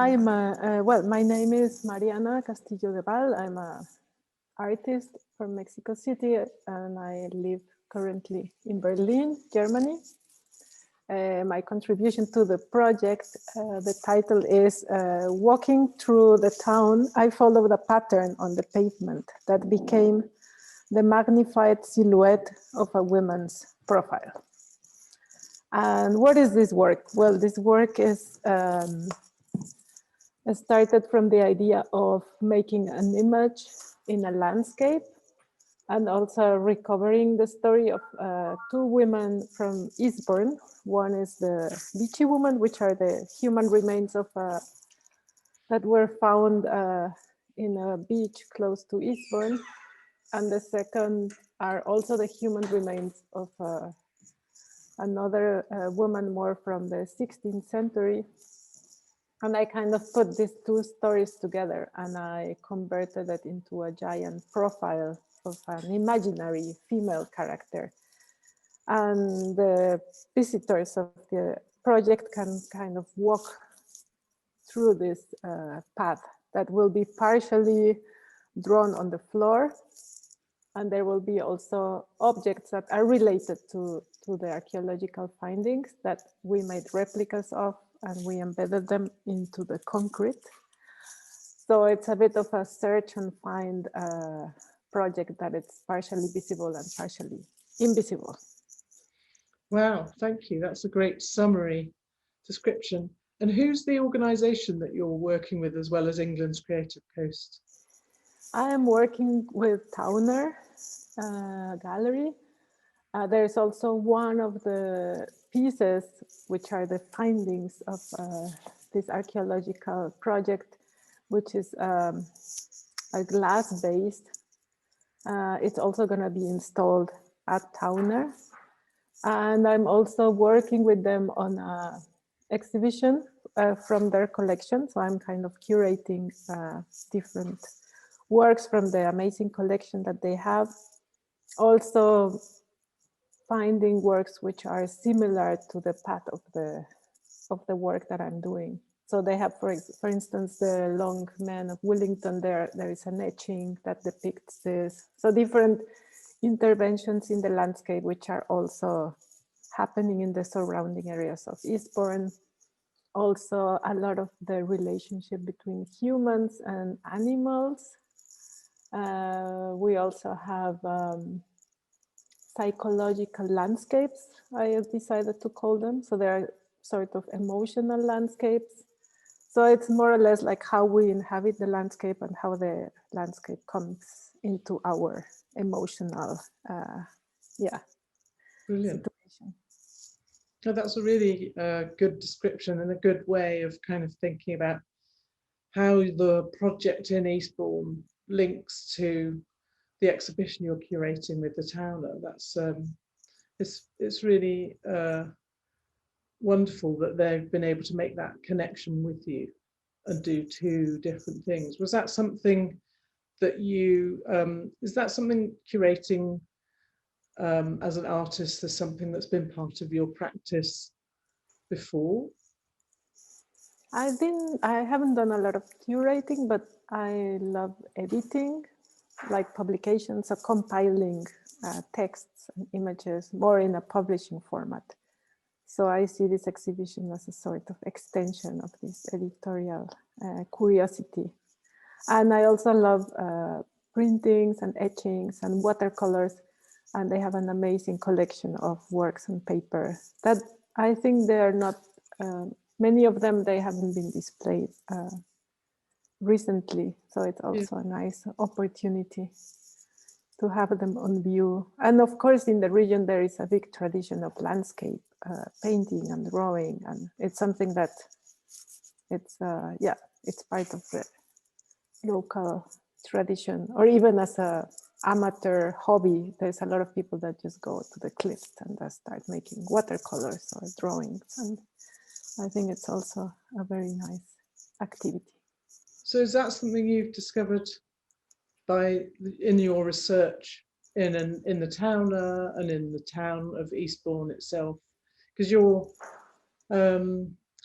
Well, my name is Mariana Castillo Deball. I'm an artist from Mexico City, and I live currently in Berlin, Germany. My contribution to the project, the title is Walking Through the Town, I Follow the Pattern on the Pavement that became the magnified silhouette of a woman's profile. And what is this work? Well, this work is started from the idea of making an image in a landscape and also recovering the story of two women from Eastbourne. One is the beachy woman, which are the human remains of that were found in a beach close to Eastbourne. And the second are also the human remains of another woman more from the 16th century. And I kind of put these two stories together and I converted it into a giant profile of an imaginary female character. And the visitors of the project can kind of walk through this path that will be partially drawn on the floor. And there will be also objects that are related to the archaeological findings that we made replicas of, and we embedded them into the concrete. So it's a bit of a search and find project that it's partially visible and partially invisible. Wow, thank you. That's a great summary description. And who's the organization that you're working with as well as England's Creative Coast? I am working with Towner Gallery. There's also one of the pieces, which are the findings of this archaeological project, which is a glass-based. It's also going to be installed at Towner. And I'm also working with them on an exhibition from their collection. So I'm kind of curating different works from the amazing collection that they have. Also finding works which are similar to the path of the work that I'm doing. So they have, for instance, the Long Men of Willington. There is an etching that depicts this. So different interventions in the landscape, which are also happening in the surrounding areas of Eastbourne. Also, a lot of the relationship between humans and animals. We also have psychological landscapes, I have decided to call them. So they are sort of emotional landscapes. So it's more or less like how we inhabit the landscape and how the landscape comes into our emotional, Brilliant. situation. Oh, that's a really good description and a good way of kind of thinking about how the project in Eastbourne links to the exhibition you're curating with the Towner. That's it's really wonderful that they've been able to make that connection with you and do two different things. Was that something that you is that something curating as an artist is something that's been part of your practice before? I haven't done a lot of curating, but I love editing, like publications, so compiling texts and images more in a publishing format. So I see this exhibition as a sort of extension of this editorial curiosity. And I also love printings and etchings and watercolors. And they have an amazing collection of works on paper that I think they are not, many of them, they haven't been displayed recently. So it's also a nice opportunity to have them on view. And of course, in the region, there is a big tradition of landscape painting and drawing. And it's something that it's part of the local tradition, or even as a amateur hobby. There's a lot of people that just go to the cliffs and start making watercolors or drawings. And I think it's also a very nice activity. So is that something you've discovered in your research in the Towner and in the town of Eastbourne itself? Because you're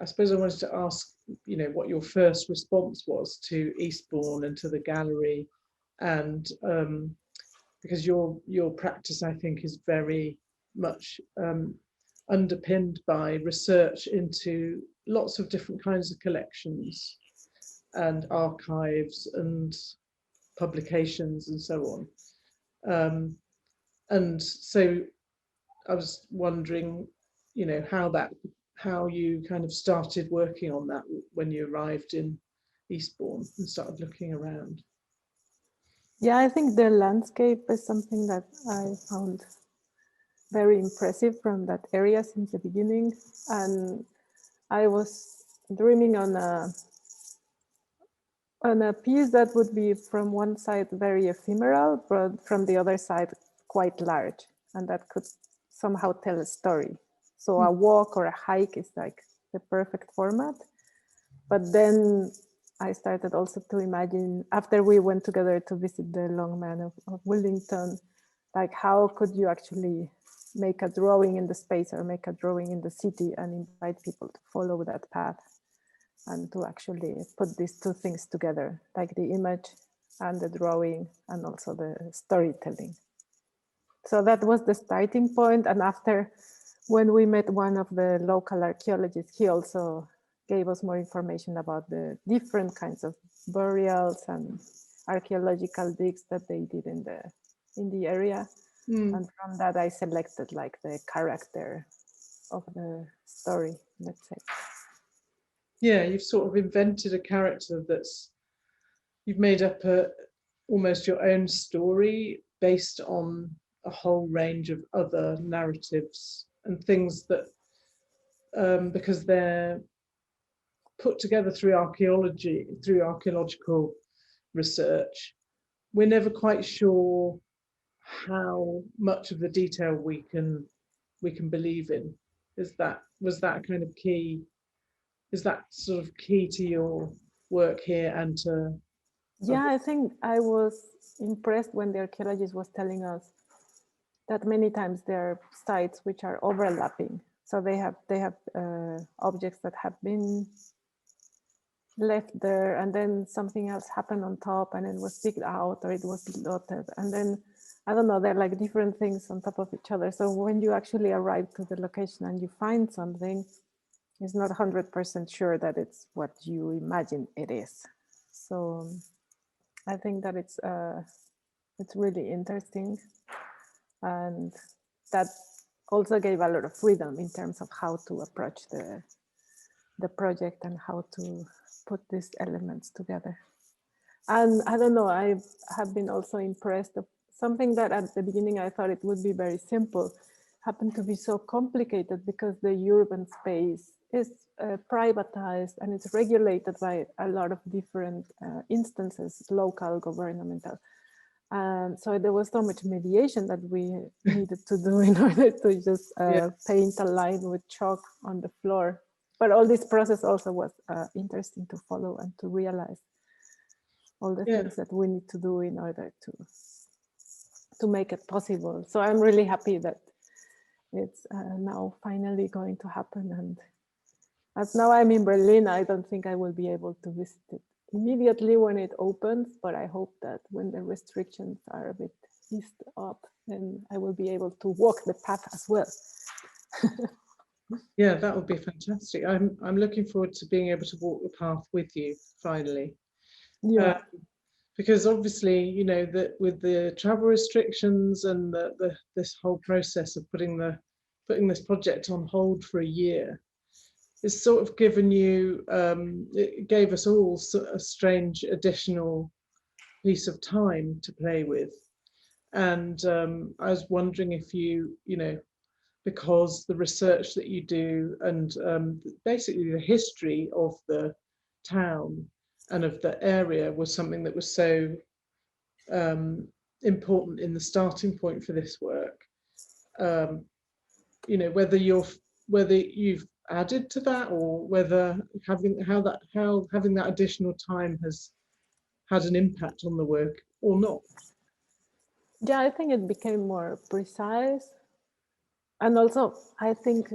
I suppose I wanted to ask, what your first response was to Eastbourne and to the gallery, and because your practice, I think, is very much underpinned by research into lots of different kinds of collections and archives and publications and so on. And so I was wondering, how you kind of started working on that when you arrived in Eastbourne and started looking around. Yeah, I think the landscape is something that I found very impressive from that area since the beginning. And I was dreaming on a piece that would be from one side very ephemeral, but from the other side quite large, and that could somehow tell a story. So a walk or a hike is like the perfect format. But then I started also to imagine, after we went together to visit the Long Man of Wellington, like how could you actually make a drawing in the space or make a drawing in the city and invite people to follow that path and to actually put these two things together, like the image and the drawing and also the storytelling. So that was the starting point. And after, when we met one of the local archaeologists, he also gave us more information about the different kinds of burials and archaeological digs that they did in the area. And from that, I selected like the character of the story, let's say. Yeah, you've sort of invented a character you've made up almost your own story based on a whole range of other narratives and things that, because they're put together through archaeology, through archaeological research, we're never quite sure how much of the detail we can believe in. Was that kind of key? Is that sort of key to your work here and to? Yeah, I think I was impressed when the archaeologist was telling us that many times there are sites which are overlapping. So they have objects that have been left there, and then something else happened on top, and it was picked out, or it was dotted, and then I don't know, they're like different things on top of each other. So when you actually arrive to the location and you find something, it's not 100% sure that it's what you imagine it is. So I think that it's really interesting, and that also gave a lot of freedom in terms of how to approach the project and how to put these elements together. And I don't know, I have been also impressed of something that at the beginning I thought it would be very simple, happened to be so complicated because the urban space is privatized and it's regulated by a lot of different instances, local, governmental. So there was so much mediation that we needed to do in order to just paint a line with chalk on the floor. But all this process also was interesting to follow and to realize all the things that we need to do in order to make it possible. So I'm really happy that it's now finally going to happen. And as now I'm in Berlin, I don't think I will be able to visit it immediately when it opens, but I hope that when the restrictions are a bit eased up, then I will be able to walk the path as well. Yeah, that would be fantastic. I'm looking forward to being able to walk the path with you finally. Yeah. Because obviously, that with the travel restrictions and this whole process of putting this project on hold for a year, it's sort of given you, it gave us all a strange additional piece of time to play with. And I was wondering if you, because the research that you do and basically the history of the town and of the area was something that was so important in the starting point for this work. Whether you've added to that, or whether having that additional time has had an impact on the work or not. Yeah, I think it became more precise. And also, I think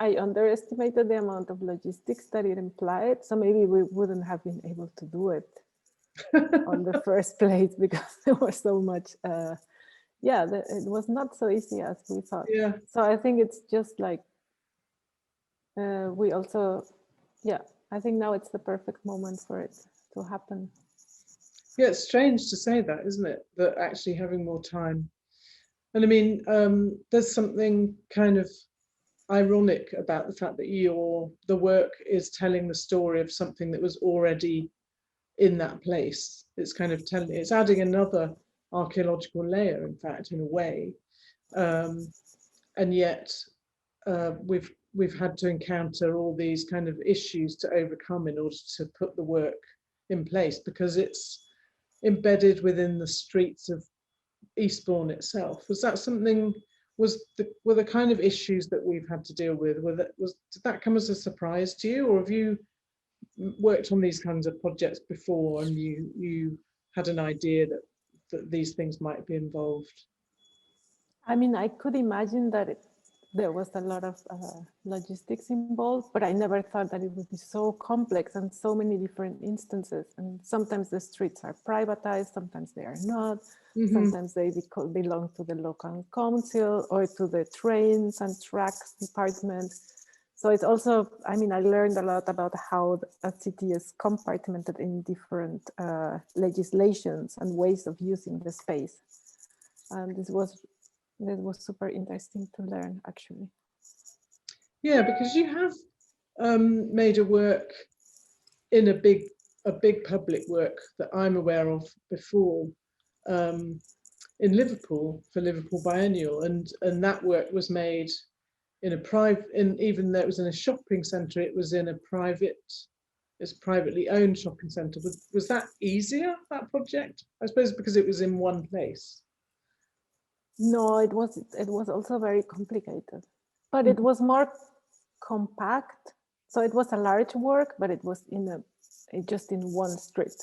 I underestimated the amount of logistics that it implied. So maybe we wouldn't have been able to do it on the first place because there was so much. It was not so easy as we thought. Yeah. So I think it's just like we also, I think now it's the perfect moment for it to happen. Yeah, it's strange to say that, isn't it? That actually having more time. And I mean, there's something kind of ironic about the fact that the work is telling the story of something that was already in that place. It's kind of it's adding another archaeological layer, in fact, in a way. And yet we've had to encounter all these kind of issues to overcome in order to put the work in place, because it's embedded within the streets of Eastbourne itself. Was that something? Were the kind of issues that we've had to deal with? Did that come as a surprise to you, or have you worked on these kinds of projects before and you had an idea that these things might be involved? I mean, I could imagine that there was a lot of logistics involved, but I never thought that it would be so complex and so many different instances. And sometimes the streets are privatized, sometimes they are not. Mm-hmm. Sometimes they belong to the local council or to the trains and tracks department. So it's also, I mean, I learned a lot about how a city is compartmented in different legislations and ways of using the space. And this was super interesting to learn, actually. Yeah, because you have made a work in a big public work that I'm aware of before, in Liverpool for Liverpool Biennial, and that work was made in a private, even though it was in a shopping centre, it was in a privately owned shopping centre. Was that easier, that project? I suppose because it was in one place. No, it was also very complicated, but it was more compact. So it was a large work, but it was just in one street.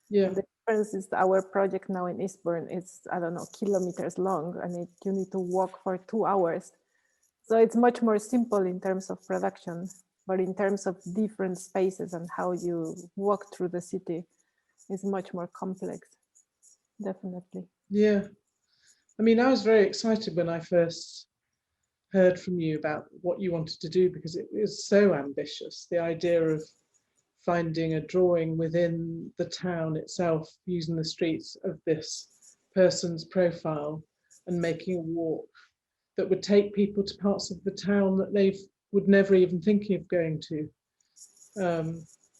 Yeah. And the difference is our project now in Eastbourne is, I don't know, kilometers long, and you need to walk for 2 hours. So it's much more simple in terms of production, but in terms of different spaces and how you walk through the city, it's much more complex, definitely. Yeah. I mean, I was very excited when I first heard from you about what you wanted to do, because it was so ambitious. The idea of finding a drawing within the town itself, using the streets of this person's profile and making a walk that would take people to parts of the town that they would never even thinking of going to.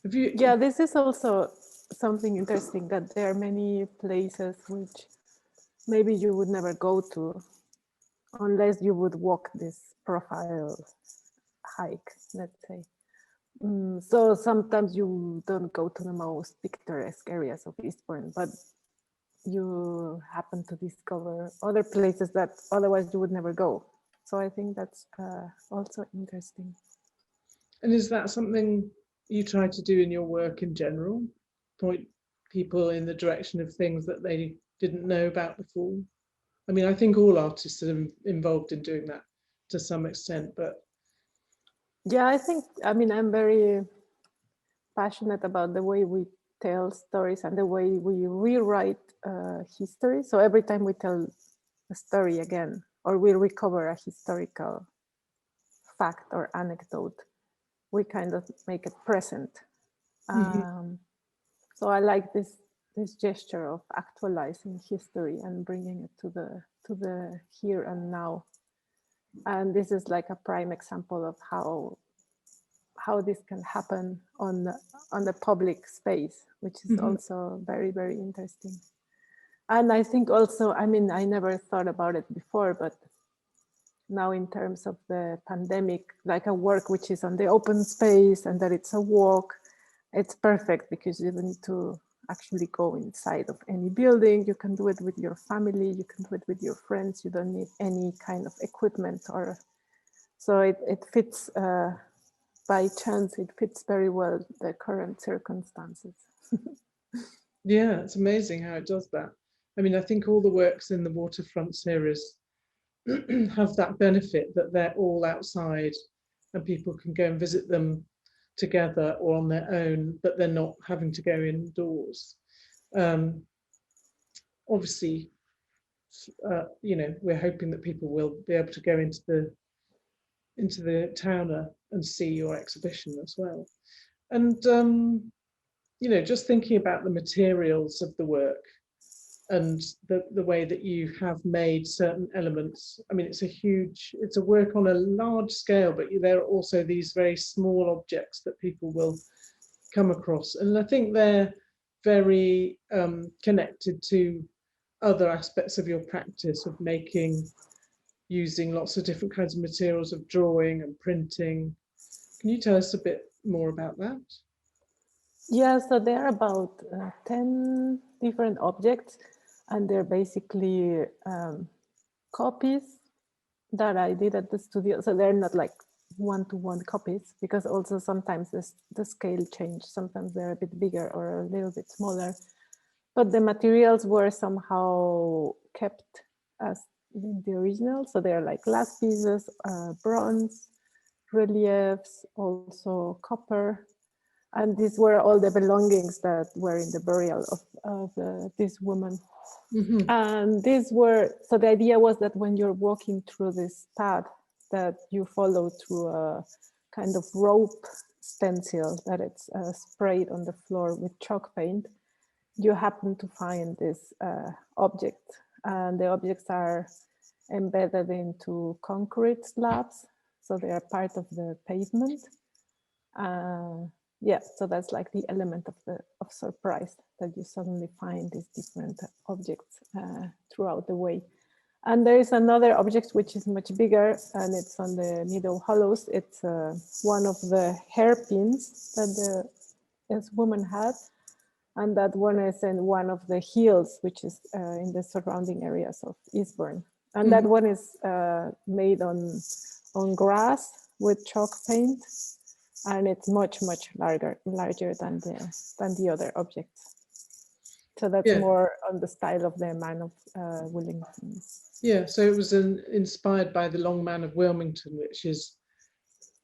Have you? Yeah, this is also something interesting, that there are many places which maybe you would never go to unless you would walk this profile hike, let's say. So sometimes you don't go to the most picturesque areas of Eastbourne, but you happen to discover other places that otherwise you would never go. So I think that's also interesting. And is that something you try to do in your work in general? Point people in the direction of things that they didn't know about before? I mean, I think all artists are involved in doing that to some extent, but. Yeah, I mean, I'm very passionate about the way we tell stories and the way we rewrite history. So every time we tell a story again, or we recover a historical fact or anecdote, we kind of make it present. So I like this gesture of actualizing history and bringing it to the here and now. And this is like a prime example of how this can happen on the public space, which is also very, very interesting. And I think also, I mean, I never thought about it before, but now in terms of the pandemic, like a work which is on the open space and that it's a walk, it's perfect because you don't need to actually go inside of any building. You can do it with your family, you can do it with your friends, you don't need any kind of equipment, or so it fits, by chance, it fits very well the current circumstances. Yeah, it's amazing how it does that. I mean, I think all the works in the Waterfront series have that benefit, that they're all outside and people can go and visit them together or on their own, but they're not having to go indoors. Obviously, you know, we're hoping that people will be able to go into the Towner and see your exhibition as well. And you know, just thinking about the materials of the work and the way that you have made certain elements. I mean, it's a work on a large scale, but there are also these very small objects that people will come across. And I think they're very connected to other aspects of your practice of using lots of different kinds of materials, of drawing and printing. Can you tell us a bit more about that? Yeah, so there are about 10 different objects, and they're basically copies that I did at the studio. So they're not like one-to-one copies, because also sometimes the scale change. Sometimes they're a bit bigger or a little bit smaller, but the materials were somehow kept as the original. So they're like glass pieces, bronze, reliefs, also copper. And these were all the belongings that were in the burial of this woman. Mm-hmm. And these were, so the idea was that when you're walking through this path, that you follow through a kind of rope stencil that it's sprayed on the floor with chalk paint, you happen to find this object. And the objects are embedded into concrete slabs, so they are part of the pavement. Yeah, so that's like the element of surprise, that you suddenly find these different objects throughout the way. And there is another object which is much bigger, and it's on the middle hollows. It's one of the hairpins that this woman had, and that one is in one of the hills, which is in the surrounding areas of Eastbourne. And that one is made on grass with chalk paint. And it's much larger than the other objects. So that's more on the style of the Man of Wilmington. Yeah, so it was inspired by the Long Man of Wilmington, which is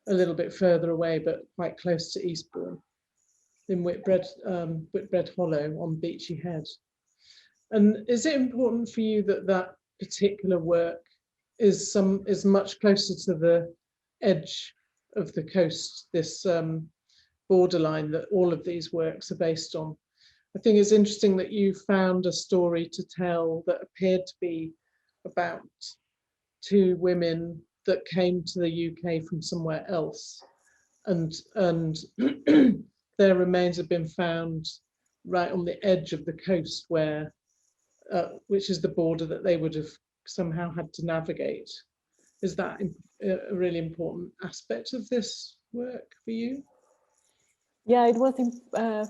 a little bit further away, but quite close to Eastbourne, in Whitbread Hollow on Beachy Head. And is it important for you that that particular work is much closer to the edge of the coast, this borderline that all of these works are based on? I think it's interesting that you found a story to tell that appeared to be about two women that came to the UK from somewhere else, and their remains have been found right on the edge of the coast, where which is the border that they would have somehow had to navigate. Is that a really important aspect of this work for you? Yeah, it was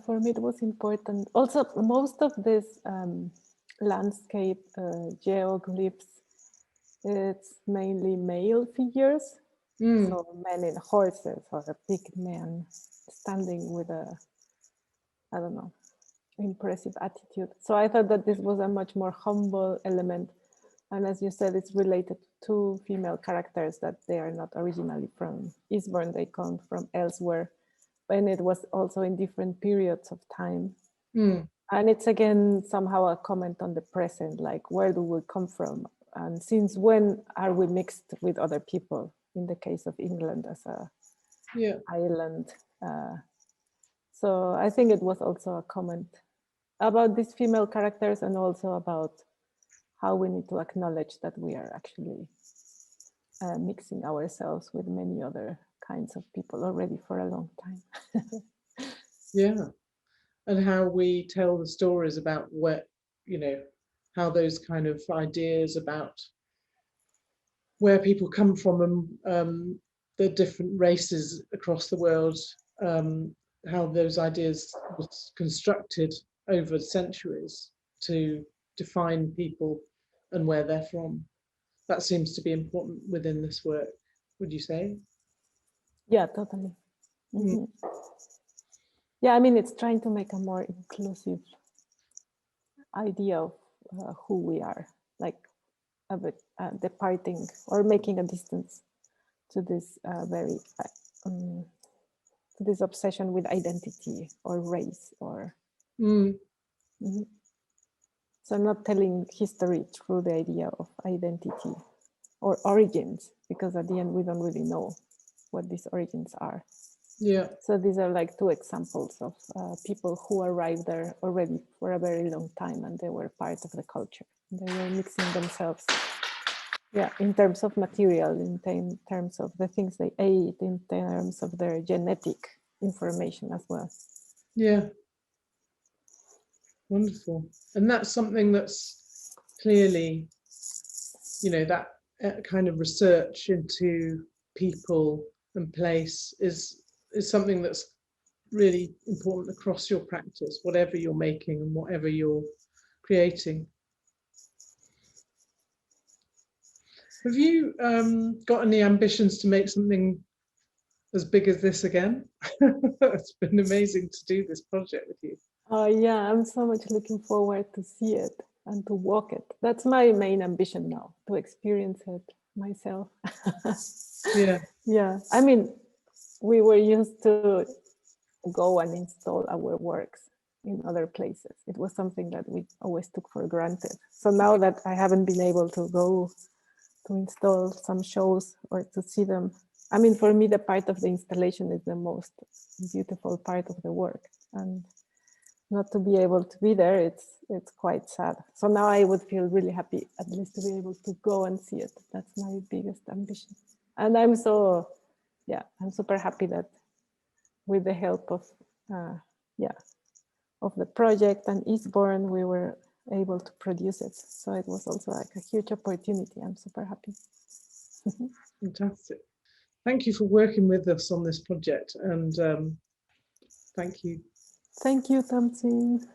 for me. It was important. Also, most of this landscape geoglyphs, it's mainly male figures. So men in horses or a big man standing with a, I don't know, impressive attitude. So I thought that this was a much more humble element. And as you said, it's related to two female characters that they are not originally from Eastbourne, they come from elsewhere. And it was also in different periods of time. And it's again somehow a comment on the present, like where do we come from? And since when are we mixed with other people? In the case of England as a island. So I think it was also a comment about these female characters, and also about how we need to acknowledge that we are actually mixing ourselves with many other kinds of people already for a long time. Yeah, and how we tell the stories about what, you know, how those kind of ideas about where people come from and the different races across the world, how those ideas was constructed over centuries to define people and where they're from. That seems to be important within this work, would you say? Yeah, totally. Yeah, I mean, it's trying to make a more inclusive idea of who we are, like a bit departing or making a distance to this very to this obsession with identity or race or. Mhm. So I'm not telling history through the idea of identity or origins, because at the end we don't really know what these origins are. Yeah. So these are like two examples of people who arrived there already for a very long time, and they were part of the culture. They were mixing themselves, yeah, in terms of material, in terms of the things they ate, in terms of their genetic information as well. Yeah. Wonderful. And that's something that's clearly, you know, that kind of research into people and place is something that's really important across your practice, whatever you're making and whatever you're creating. Have you got any ambitions to make something as big as this again? It's been amazing to do this project with you. Oh yeah, I'm so much looking forward to see it and to walk it. That's my main ambition now, to experience it myself. Yeah. Yeah, I mean, we were used to go and install our works in other places. It was something that we always took for granted. So now that I haven't been able to go to install some shows or to see them, I mean, for me, the part of the installation is the most beautiful part of the work. And not to be able to be there, it's quite sad. So now I would feel really happy at least to be able to go and see it. That's my biggest ambition. And I'm so, yeah, I'm super happy that with the help of, of the project and Eastbourne, we were able to produce it. So it was also like a huge opportunity. I'm super happy. Fantastic. Thank you for working with us on this project, and thank you. Thank you, Tamsin.